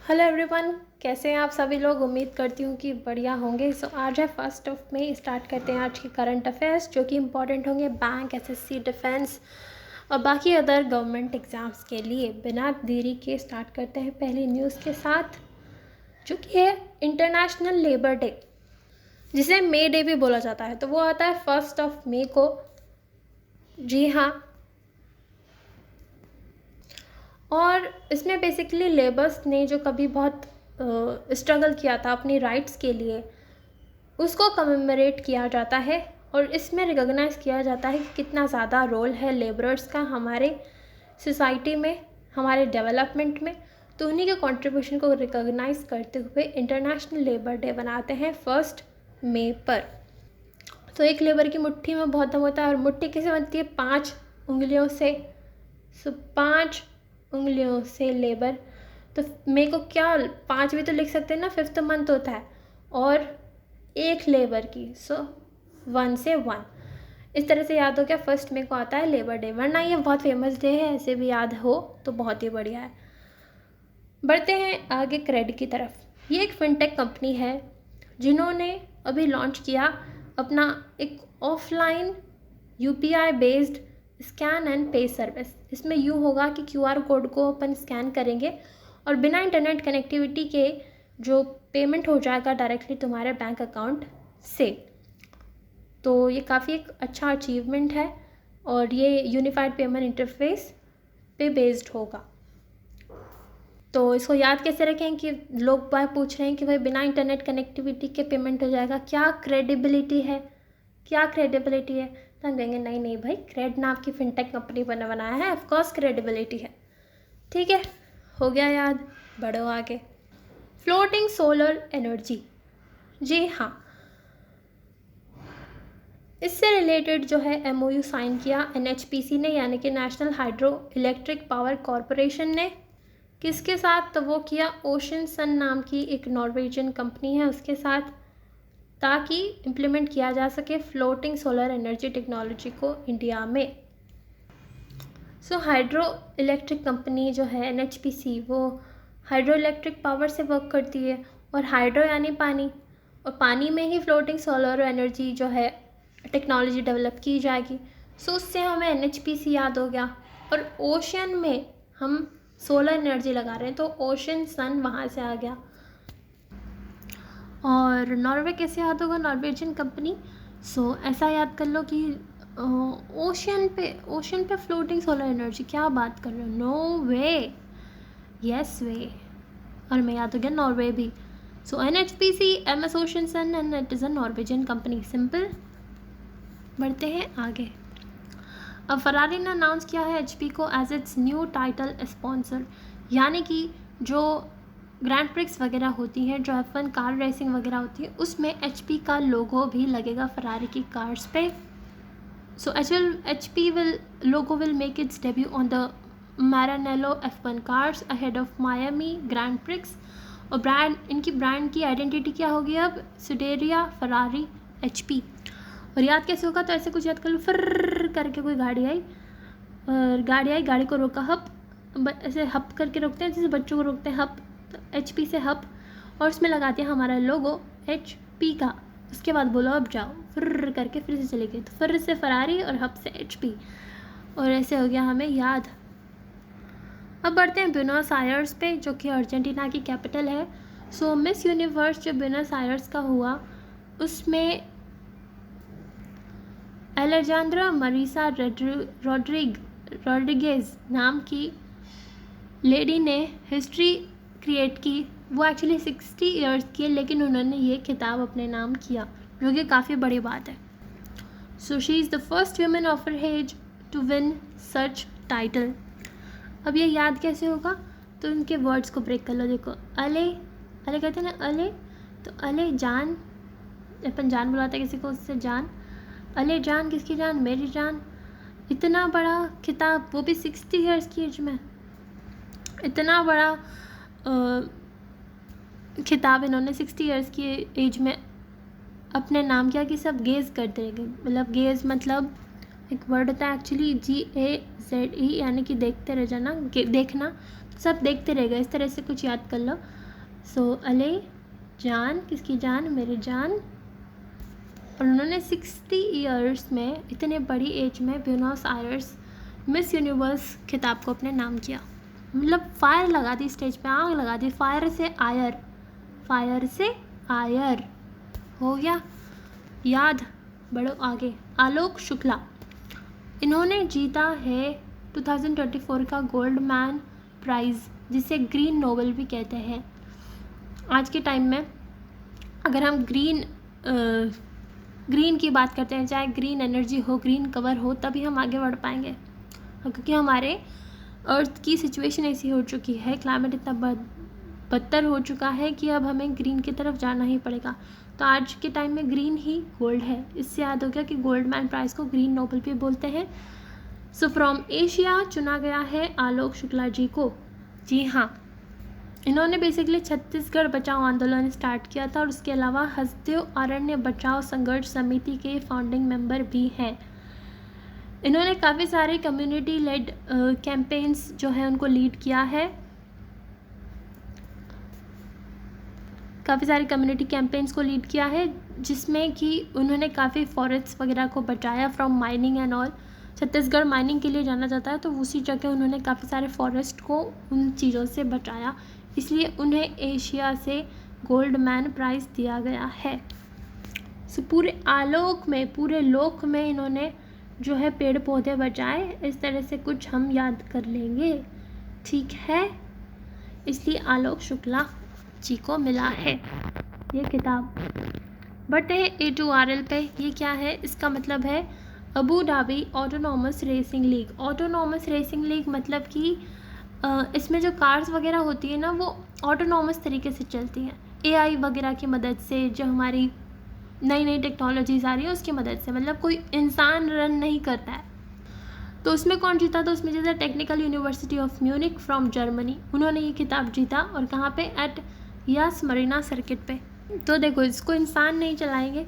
Hello everyone, कैसे हैं आप सभी लोग। उम्मीद करती हूँ कि बढ़िया होंगे। आज है 1 मई। स्टार्ट करते हैं आज के करंट अफेयर्स जो कि इम्पॉर्टेंट होंगे बैंक, एसएससी, डिफेंस और बाकी अदर गवर्नमेंट एग्ज़ाम्स के लिए। बिना देरी के स्टार्ट करते हैं पहली न्यूज़ के साथ, जो कि है इंटरनेशनल लेबर डे, जिसे मे डे भी बोला जाता है। तो वो आता है 1 मई को। जी हाँ, और इसमें बेसिकली लेबर्स ने जो कभी बहुत स्ट्रगल किया था अपनी राइट्स के लिए, उसको कमेमोरेट किया जाता है और इसमें रिकॉग्नाइज़ किया जाता है कि कितना ज़्यादा रोल है लेबरर्स का हमारे सोसाइटी में, हमारे डेवलपमेंट में। तो उन्हीं के कंट्रीब्यूशन को रिकॉग्नाइज़ करते हुए इंटरनेशनल लेबर डे बनाते हैं 1 मई पर। तो एक लेबर की मुट्ठी में बहुत दम होता है। और मुट्ठी कैसे बनती है? 5 उंगलियों से। 5 उंगलियों से लेबर। तो मेरे को क्या 5 भी तो लिख सकते हैं ना, 5th मंथ होता है। और एक लेबर की 1 से 1, इस तरह से याद हो गया। 1 मई को आता है लेबर डे, वरना ये बहुत फेमस डे है, ऐसे भी याद हो तो बहुत ही बढ़िया है। बढ़ते हैं आगे क्रेड की तरफ। ये एक फिनटेक कंपनी है जिन्होंने अभी लॉन्च किया अपना एक offline UPI based scan and पे सर्विस। इसमें यूँ होगा कि क्यूआर कोड को अपन स्कैन करेंगे और बिना इंटरनेट कनेक्टिविटी के जो पेमेंट हो जाएगा डायरेक्टली तुम्हारे बैंक अकाउंट से। तो ये काफ़ी एक अच्छा अचीवमेंट है और ये यूनिफाइड पेमेंट इंटरफेस पे बेस्ड होगा। तो इसको याद कैसे रखें कि लोग बार पूछ रहे हैं कि भाई बिना इंटरनेट कनेक्टिविटी के पेमेंट हो जाएगा, क्या क्रेडिबिलिटी है, क्या क्रेडिबिलिटी है? तो हम कहेंगे नहीं नहीं भाई, क्रेड नाम की फिनटेक कंपनी बनाया है, ऑफकोर्स क्रेडिबिलिटी है। ठीक है, हो गया याद, बढ़ो आगे। फ्लोटिंग सोलर एनर्जी, जी हाँ, इससे रिलेटेड जो है एमओयू साइन किया एनएचपीसी ने, यानी कि national hydro electric power corporation ने। किसके साथ? तो वो किया ओशन सन नाम की एक नॉर्वेजियन कंपनी है उसके साथ, ताकि इम्प्लीमेंट किया जा सके फ्लोटिंग सोलर एनर्जी टेक्नोलॉजी को इंडिया में। हाइड्रो इलेक्ट्रिक कंपनी जो है एनएचपीसी, वो हाइड्रो इलेक्ट्रिक पावर से वर्क करती है। और हाइड्रो यानी पानी, और पानी में ही फ्लोटिंग सोलर एनर्जी जो है टेक्नोलॉजी डेवलप की जाएगी। उससे हमें एनएचपीसी याद हो गया। और ओशन में हम सोलर एनर्जी लगा रहे हैं, तो ओशन सन वहाँ से आ गया। और नॉर्वे कैसे याद होगा? Norwegian company. ऐसा याद कर लो कि ओशन पे फ्लोटिंग सोलर एनर्जी, क्या बात कर रहे हो? No way, yes way. और मैं याद हो गया नॉर्वे भी। NHPC, MS Ocean Sun and it is a Norwegian company. Simple. बढ़ते हैं आगे। अब फरारी ने अनाउंस किया है एचपी को as its new title sponsor, यानी कि जो ग्रैंड प्रिक्स वगैरह होती हैं, जो F1 कार रेसिंग वगैरह होती है, उसमें एचपी का लोगो भी लगेगा फरारी की कार्स पे। HP logo will make its debut on the Maranello F1 cars ahead of Miami Grand Prix। और इनकी ब्रांड की आइडेंटिटी क्या होगी अब? स्यूडेरिया फरारी HP। और याद कैसे होगा? तो ऐसे कुछ याद कर लो, फर्र करके कोई गाड़ी आई, और गाड़ी को रोका, हप, ऐसे हप करके रोकते हैं जैसे बच्चों को रोकते हैं, हप। तो HP से हप, और उसमें लगा दिया हमारा लोगो HP का। उसके बाद बोलो अब जाओ, फर्र करके फिर से चली गई। तो फर्र से फरारी और हप से HP, और ऐसे हो गया हमें याद। अब बढ़ते हैं ब्यूनस आयर्स पे, जो कि अर्जेंटीना की कैपिटल है। मिस यूनिवर्स जो ब्यूनस आयर्स का हुआ, उसमें एलेजांड्रा मरीसा रोड्रिगेज नाम की लेडी ने हिस्ट्री क्रिएट की। वो एक्चुअली 60 ईयर्स की है, लेकिन उन्होंने ये खिताब अपने नाम किया, जो कि काफ़ी बड़ी बात है। She is the first women of her age to win such title. अब ये याद कैसे होगा? तो उनके वर्ड्स को ब्रेक कर लो। देखो, अले कहते हैं ना, अले, तो अले जान, अपन जान बुलाते हैं किसी को, उससे जान, अले जान, किसकी जान? मेरी जान। इतना बड़ा खिताब, वो भी 60 ईयर्स की एज में, इतना बड़ा खिताब इन्होंने 60 ईयर्स की एज में अपने नाम किया कि सब गेज़ करते रह गए। मतलब गेज़ मतलब एक वर्ड होता है एक्चुअली GAZE, यानी कि देखते रह जाना, देखना। सब देखते रह गए, इस तरह से कुछ याद कर लो। सो अले जान, किसकी जान? मेरी जान। और उन्होंने 60 ईयर्स में, इतने बड़ी एज में, ब्यूनस आयर्स मिस यूनिवर्स खिताब को अपने नाम किया। मतलब फायर लगा दी स्टेज पे, आग लगा दी, फायर से आयर, फायर से आयर हो गया। याद, बढ़ो आगे। आलोक शुक्ला, इन्होंने जीता है 2024 का गोल्ड मैन प्राइज़, जिसे ग्रीन नोबल भी कहते हैं। आज के टाइम में अगर हम ग्रीन की बात करते हैं, चाहे ग्रीन एनर्जी हो, ग्रीन कवर हो, तभी हम आगे बढ़ पाएंगे, क्योंकि हमारे अर्थ की सिचुएशन ऐसी हो चुकी है, क्लाइमेट इतना बदतर हो चुका है कि अब हमें ग्रीन की तरफ जाना ही पड़ेगा। तो आज के टाइम में ग्रीन ही गोल्ड है। इससे याद हो गया कि गोल्ड मैन प्राइज़ को ग्रीन नोबल भी बोलते हैं। सो फ्रॉम एशिया चुना गया है आलोक शुक्ला जी को। जी हाँ, इन्होंने बेसिकली छत्तीसगढ़ बचाओ आंदोलन स्टार्ट किया था, और उसके अलावा हसदेव अरण्य बचाओ संघर्ष समिति के फाउंडिंग मेंबर भी हैं। इन्होंने काफ़ी सारे कम्युनिटी लेड कैंपेन्स जो है उनको लीड किया है, काफ़ी सारे कम्युनिटी कैंपेन्स को लीड किया है, जिसमें कि उन्होंने काफ़ी फॉरेस्ट वगैरह को बचाया from mining and all. Chhattisgarh mining के लिए जाना जाता है, तो उसी जगह उन्होंने काफ़ी सारे फॉरेस्ट को उन चीज़ों से बचाया, इसलिए उन्हें एशिया से गोल्ड मैन प्राइज़ दिया गया है। सो पूरे आलोक में, पूरे लोक में इन्होंने जो है पेड़ पौधे बचाए। इस तरह से कुछ हम याद कर लेंगे, ठीक है। इसलिए आलोक शुक्ला जी को मिला है ये किताब। बट है A2RL पे, ये क्या है? इसका मतलब है Abu Dhabi autonomous racing league. Autonomous racing league मतलब कि इसमें जो कार्स वगैरह होती है ना, वो ऑटोनॉमस तरीके से चलती हैं, AI वगैरह की मदद से। जो हमारी नई नई टेक्नोलॉजीज आ रही है उसकी मदद से, मतलब कोई इंसान रन नहीं करता है। तो उसमें कौन जीता? तो उसमें जीता technical university of Munich from Germany. उन्होंने ये किताब जीता, और कहाँ पे? एट यास मरीना सर्किट पे। तो देखो, इसको इंसान नहीं चलाएंगे,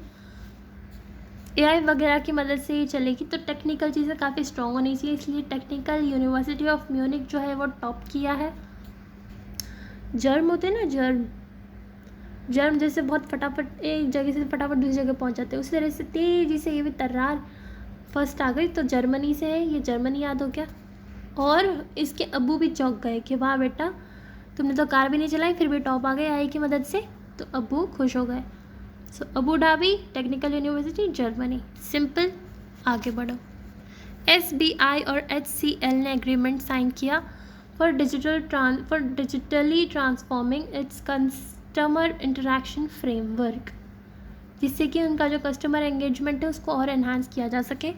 AI वगैरह की मदद से ही चलेगी, तो टेक्निकल चीज़ें काफ़ी स्ट्रॉन्ग होनी चाहिए, इसलिए टेक्निकल यूनिवर्सिटी ऑफ म्यूनिक जो है वो टॉप किया है। जर्म होते हैं ना, जर्म जैसे बहुत फटाफट एक जगह से फटाफट दूसरी जगह पहुंच जाते हैं, उसी तरह से तेज़ी से ये भी तर्रार फर्स्ट आ गई, तो जर्मनी से है, ये जर्मनी याद हो गया। और इसके अब्बू भी चौंक गए कि वाह बेटा, तुमने तो कार भी नहीं चलाई, फिर भी टॉप आ गए AI की मदद से, तो अब्बू खुश हो गए। So Abu Dhabi technical university Germany. Simple, आगे बढ़ो। SBI और HCL ने एग्रीमेंट साइन किया for digitally transforming its customer interaction framework, जिससे कि उनका जो कस्टमर एंगेजमेंट है उसको और एनहांस किया जा सके।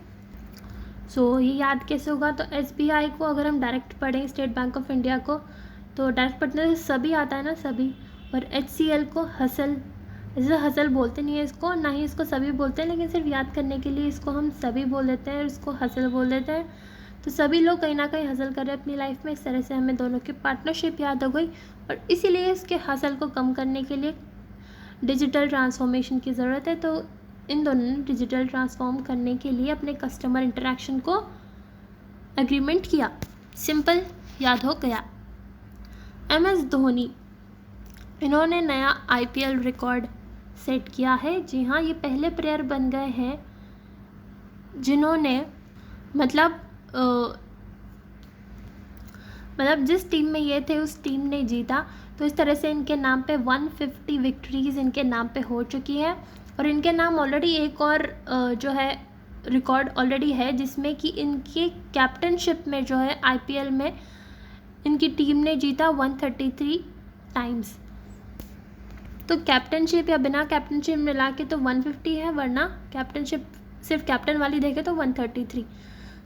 सो ये याद कैसे होगा? तो SBI को अगर हम डायरेक्ट पढ़ें, स्टेट बैंक ऑफ इंडिया को, तो डायरेक्ट पढ़ने से सभी आता है ना, सभी। और HCL को हसल, जैसे हसल बोलते नहीं है इसको, ना ही इसको सभी बोलते हैं, लेकिन सिर्फ याद करने के लिए इसको हम सभी बोल देते हैं और इसको हसल बोल देते हैं। तो सभी लोग कहीं ना कहीं हसल कर रहे हैं अपनी लाइफ में। इस तरह से हमें दोनों की पार्टनरशिप याद हो गई, और इसीलिए इसके हसल को कम करने के लिए डिजिटल ट्रांसफॉर्मेशन की ज़रूरत है। तो इन दोनों ने डिजिटल ट्रांसफॉर्म करने के लिए अपने कस्टमर इंटरेक्शन को एग्रीमेंट किया। सिंपल, याद हो गया। MS धोनी, इन्होंने नया IPL रिकॉर्ड सेट किया है। जी हाँ, ये पहले प्लेयर बन गए हैं जिन्होंने मतलब जिस टीम में ये थे उस टीम ने जीता। तो इस तरह से इनके नाम पे 150 विक्ट्रीज़ इनके नाम पे हो चुकी है, और इनके नाम ऑलरेडी एक और जो है रिकॉर्ड ऑलरेडी है, जिसमें कि इनकी कैप्टनशिप में जो है IPL में इनकी टीम ने जीता 133 टाइम्स। तो कैप्टनशिप या बिना कैप्टनशिप मिला के तो 150 है, वरना कैप्टनशिप सिर्फ कैप्टन वाली देखे तो 133।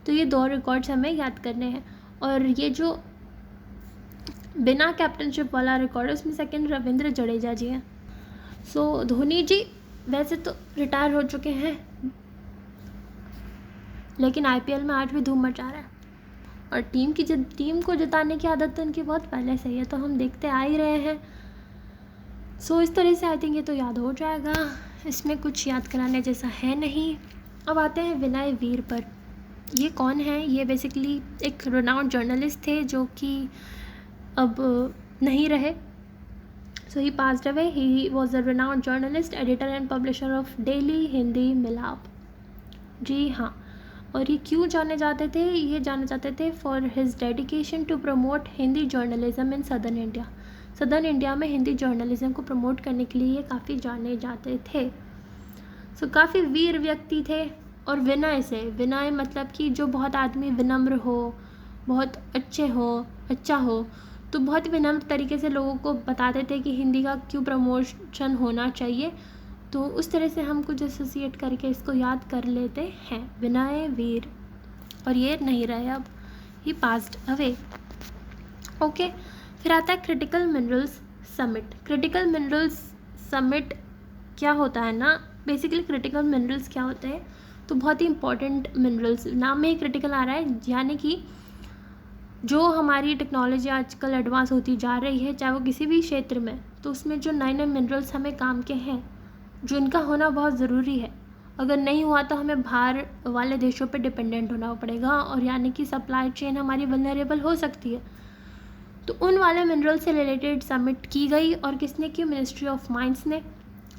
तो ये 2 रिकॉर्ड्स हमें याद करने हैं। और ये जो बिना कैप्टनशिप वाला रिकॉर्ड है उसमें सेकंड रविंद्र जडेजा जी हैं। सो धोनी जी वैसे तो रिटायर हो चुके हैं, लेकिन IPL में आज भी धूम मचा रहा है, और टीम को जिताने की आदत तो इनकी बहुत पहले से ही है, तो हम देखते आ ही रहे हैं। सो इस तरह से आई थिंक ये तो याद हो जाएगा, इसमें कुछ याद कराने जैसा है नहीं। अब आते हैं विनय वीर पर। ये कौन है? ये बेसिकली एक रिनाउंड जर्नलिस्ट थे जो कि अब नहीं रहे. So he passed away. He was a renowned journalist, editor and publisher of Daily Hindi Milap. जी हाँ. और ये क्यों जाने जाते थे? ये जाने जाते थे for his dedication to promote Hindi journalism in southern India. Southern India में हिंदी जर्नलिज्म को प्रमोट करने के लिए ये काफ़ी जाने जाते थे. सो काफ़ी वीर व्यक्ति थे. और विनय से, विनय मतलब कि जो बहुत आदमी विनम्र हो, बहुत अच्छा हो, तो बहुत विनम्र तरीके से लोगों को बताते थे कि हिंदी का क्यों प्रमोशन होना चाहिए. तो उस तरह से हम कुछ एसोसिएट करके इसको याद कर लेते हैं, विनय वीर. और ये नहीं रहे अब, ही पास्ड अवे. ओके. फिर आता है critical minerals summit. Critical minerals summit क्या होता है ना, बेसिकली क्रिटिकल मिनरल्स क्या होते हैं, तो बहुत ही इंपॉर्टेंट मिनरल्स, नाम में ही क्रिटिकल आ रहा है, यानी कि जो हमारी टेक्नोलॉजी आजकल एडवांस होती जा रही है, चाहे वो किसी भी क्षेत्र में, तो उसमें जो नए नए मिनरल्स हमें काम के हैं, जो इनका होना बहुत ज़रूरी है. अगर नहीं हुआ तो हमें बाहर वाले देशों पे डिपेंडेंट होना पड़ेगा, और यानी कि सप्लाई चेन हमारी वल्नरेबल हो सकती है. तो उन वाले मिनरल से रिलेटेड समिट की गई. और किसने की? मिनिस्ट्री ऑफ माइंस ने.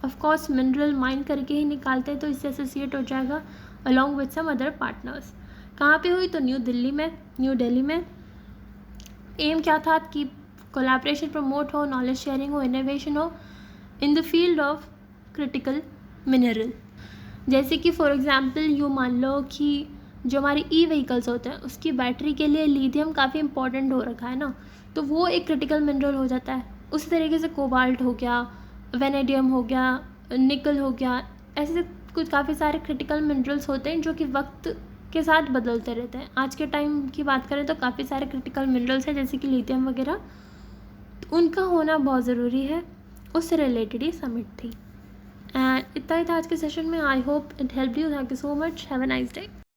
ऑफ कोर्स मिनरल माइन करके ही निकालते हैं, तो इससे एसोसिएट हो जाएगा along with some other partners. कहाँ पे हुई? तो न्यू दिल्ली में. एम क्या था? कि कोलैबोरेशन प्रमोट हो, नॉलेज शेयरिंग हो, इनोवेशन हो in the field of critical mineral. जैसे कि फॉर एग्जांपल यूँ मान लो कि जो हमारी ई व्हीकल्स होते हैं, उसकी बैटरी के लिए लिथियम काफ़ी इंपॉर्टेंट हो रखा है ना, तो वो एक क्रिटिकल मिनरल हो जाता है. उसी तरीके से कोबाल्ट हो गया, वेनेडियम हो गया, निकल हो गया, ऐसे कुछ काफ़ी सारे क्रिटिकल मिनरल्स होते हैं जो कि वक्त के साथ बदलते रहते हैं. आज के टाइम की बात करें तो काफ़ी सारे क्रिटिकल मिनरल्स हैं, जैसे कि लिथियम वगैरह, तो उनका होना बहुत ज़रूरी है. उससे रिलेटेड ही समिट थी. एंड इतना ही था आज के सेशन में. I hope it help you. Thank you so much. Have a nice day.